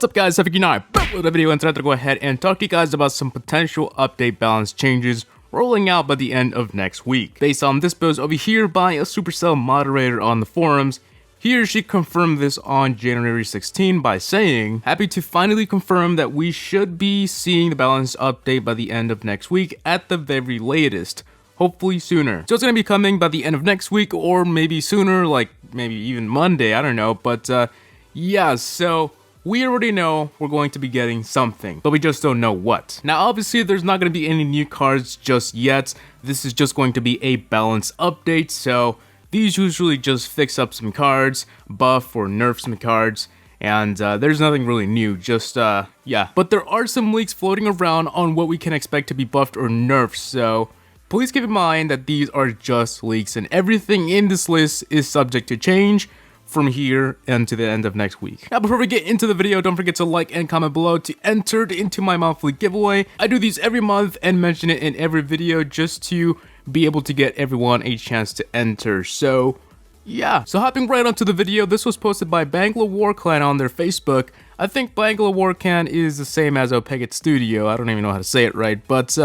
What's up guys, HaVoC now back with a video, and today I'm going to go ahead and talk to you guys about some potential update balance changes rolling out by the end of next week. Based on this post over here by a Supercell moderator on the forums, he or she confirmed this on January 16 by saying, "Happy to finally confirm that we should be seeing the balance update by the end of next week at the very latest. Hopefully sooner." So it's going to be coming by the end of next week, or maybe sooner, like maybe even Monday, I don't know. But yeah, so we already know we're going to be getting something, but we just don't know what. Now obviously there's not going to be any new cards just yet. This is just going to be a balance update, so these usually just fix up some cards, buff or nerf some cards, and there's nothing really new, just yeah. But there are some leaks floating around on what we can expect to be buffed or nerfed, so please keep in mind that these are just leaks and everything in this list is subject to change from here and to the end of next week. Now before we get into the video, don't forget to like and comment below to enter into my monthly giveaway. I do these every month and mention it in every video just to be able to get everyone a chance to enter. So yeah, so hopping right onto the video, this was posted by Bangla War Clan on their Facebook. I think Bangla War Clan is the same as Opegat Studio, I don't even know how to say it right, but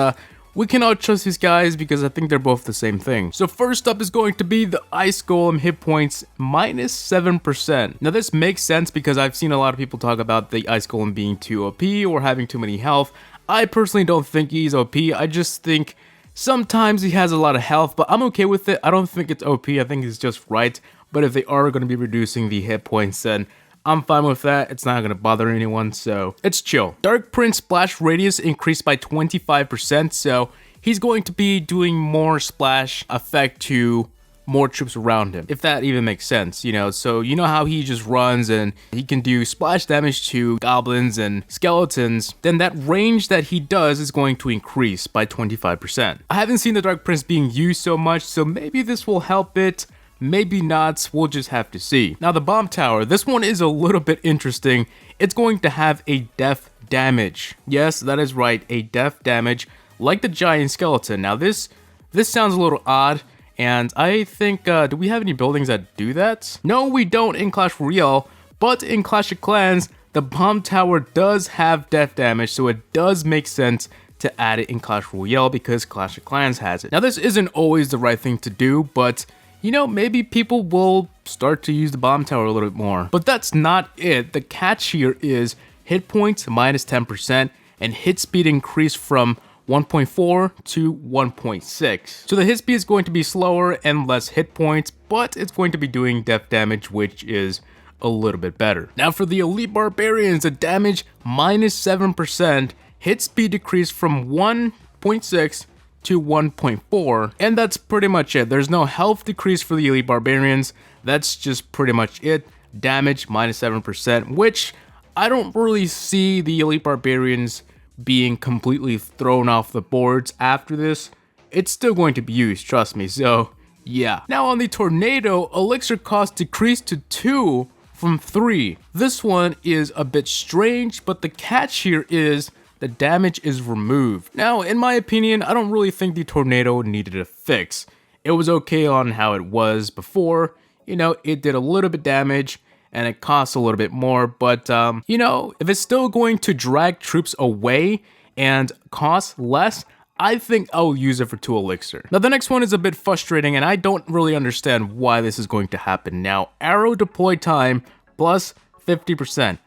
we cannot trust these guys because I think they're both the same thing. So first up is going to be the Ice Golem hit points minus 7%. Now this makes sense because I've seen a lot of people talk about the Ice Golem being too OP or having too many health. I personally don't think he's OP, I just think sometimes he has a lot of health, but I'm okay with it. I don't think it's OP, I think it's just right. But if they are going to be reducing the hit points, then I'm fine with that. It's not going to bother anyone, so it's chill. Dark Prince splash radius increased by 25%, so he's going to be doing more splash effect to more troops around him, if that even makes sense, you know. So you know how he just runs and he can do splash damage to goblins and skeletons, then that range that he does is going to increase by 25%. I haven't seen the Dark Prince being used so much, so maybe this will help it. Maybe not, we'll just have to see. Now the bomb tower, this one is a little bit interesting. It's going to have a death damage. Yes, that is right, a death damage like the giant skeleton. Now this sounds a little odd, and I think, do we have any buildings that do that? No, we don't in Clash Royale, but in Clash of Clans, the bomb tower does have death damage, so it does make sense to add it in Clash Royale because Clash of Clans has it. Now this isn't always the right thing to do, but you know, maybe people will start to use the bomb tower a little bit more. But that's not it. The catch here is hit points minus 10% and hit speed increase from 1.4 to 1.6. So the hit speed is going to be slower and less hit points, but it's going to be doing death damage, which is a little bit better. Now for the elite barbarians, the damage minus 7%, hit speed decreased from 1.6 to 1.4, and that's pretty much it. There's no health decrease for the elite barbarians. That's just pretty much it. Damage minus 7%, which I don't really see the elite barbarians being completely thrown off the boards after this. It's still going to be used, trust me, so yeah. Now on the tornado, elixir cost decreased to 2 from 3. This one is a bit strange, but the catch here is the damage is removed. Now, in my opinion, I don't really think the tornado needed a fix. It was okay on how it was before. You know, it did a little bit damage and it costs a little bit more, but you know, if it's still going to drag troops away and cost less, I think I'll use it for 2 elixir. Now the next one is a bit frustrating and I don't really understand why this is going to happen. Now, arrow deploy time plus 50%.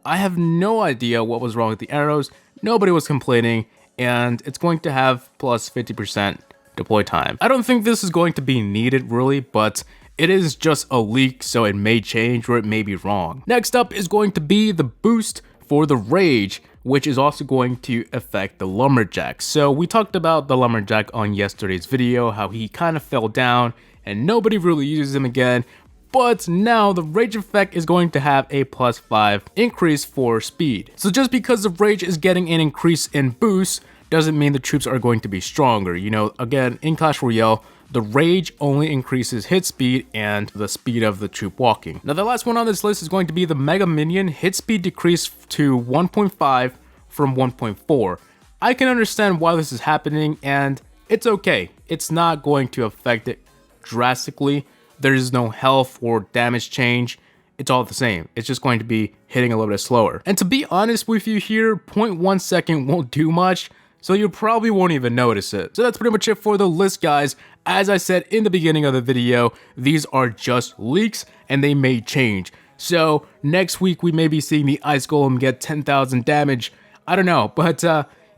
I have no idea what was wrong with the arrows. Nobody was complaining, and it's going to have plus 50% deploy time. I don't think this is going to be needed really, but it is just a leak, so it may change or it may be wrong. Next up is going to be the boost for the rage, which is also going to affect the lumberjack. So we talked about the lumberjack on yesterday's video, how he kind of fell down and nobody really uses him again. But now the rage effect is going to have a plus 5 increase for speed. So just because the rage is getting an increase in boost doesn't mean the troops are going to be stronger. You know, again, in Clash Royale, the rage only increases hit speed and the speed of the troop walking. Now the last one on this list is going to be the Mega Minion. Hit speed decreased to 1.5 from 1.4. I can understand why this is happening and it's okay. It's not going to affect it drastically. There's no health or damage change. it's all the same. It's just going to be hitting a little bit slower. And to be honest with you here, 0.1 second won't do much, so you probably won't even notice it. So that's pretty much it for the list, guys. As I said in the beginning of the video, these are just leaks and they may change. So next week we may be seeing the Ice Golem get 10,000 damage. I don't know, but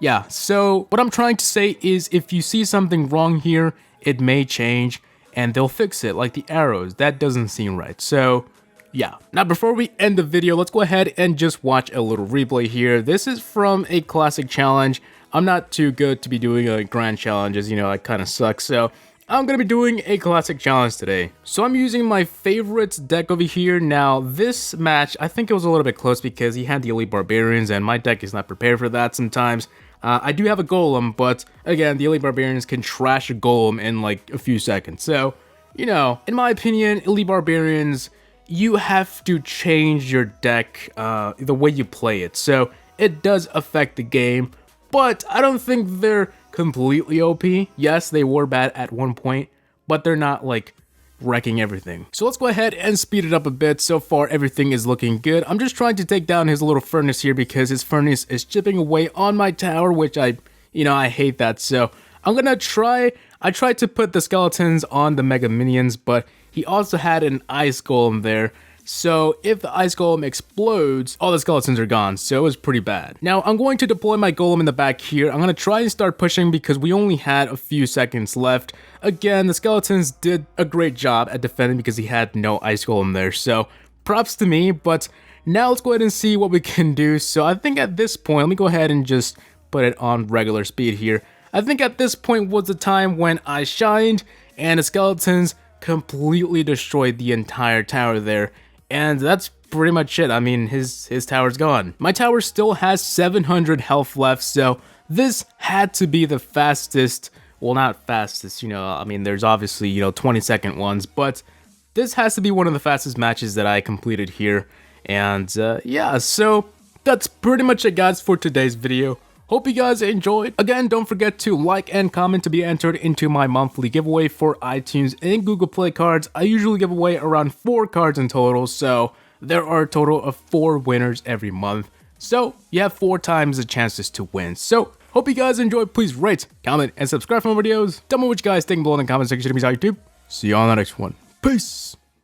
yeah. So what I'm trying to say is if you see something wrong here, it may change and they'll fix it, like the arrows. That doesn't seem right. So yeah. Now before we end the video, let's go ahead and just watch a little replay here. This is from a classic challenge. I'm not too good to be doing a grand challenges, you know, I kind of suck. So I'm going to be doing a classic challenge today. So I'm using my favorites deck over here. Now this match, I think it was a little bit close because he had the Elite Barbarians and my deck is not prepared for that sometimes. I do have a Golem, but again, the Elite Barbarians can trash a Golem in like a few seconds. So, you know, in my opinion, Elite Barbarians, you have to change your deck, the way you play it. So it does affect the game, but I don't think they're completely OP. Yes, they were bad at one point, but they're not like wrecking everything. So let's go ahead and speed it up a bit. So far, everything is looking good. I'm just trying to take down his little furnace here because his furnace is chipping away on my tower, which I hate that. So I'm gonna try. I tried to put the skeletons on the mega minions, but he also had an ice golem there. So if the ice golem explodes, all the skeletons are gone. So it was pretty bad. Now I'm going to deploy my golem in the back here. I'm going to try and start pushing because we only had a few seconds left. Again, the skeletons did a great job at defending because he had no ice golem there. So props to me, but now let's go ahead and see what we can do. So I think at this point, let me go ahead and just put it on regular speed here. I think at this point was the time when I shined and the skeletons completely destroyed the entire tower there. And that's pretty much it. I mean, his tower's gone. My tower still has 700 health left, so this had to be the fastest, well, not fastest, you know, I mean, there's obviously, you know, 20-second ones, but this has to be one of the fastest matches that I completed here. And yeah, so that's pretty much it, guys, for today's video. Hope you guys enjoyed. Again, don't forget to like and comment to be entered into my monthly giveaway for iTunes and Google Play cards. I usually give away around 4 cards in total, so there are a total of 4 winners every month. So you have 4 times the chances to win. So hope you guys enjoyed. Please rate, comment, and subscribe for more videos. Tell me what you guys think below in the comment section of YouTube. See you on the next one. Peace.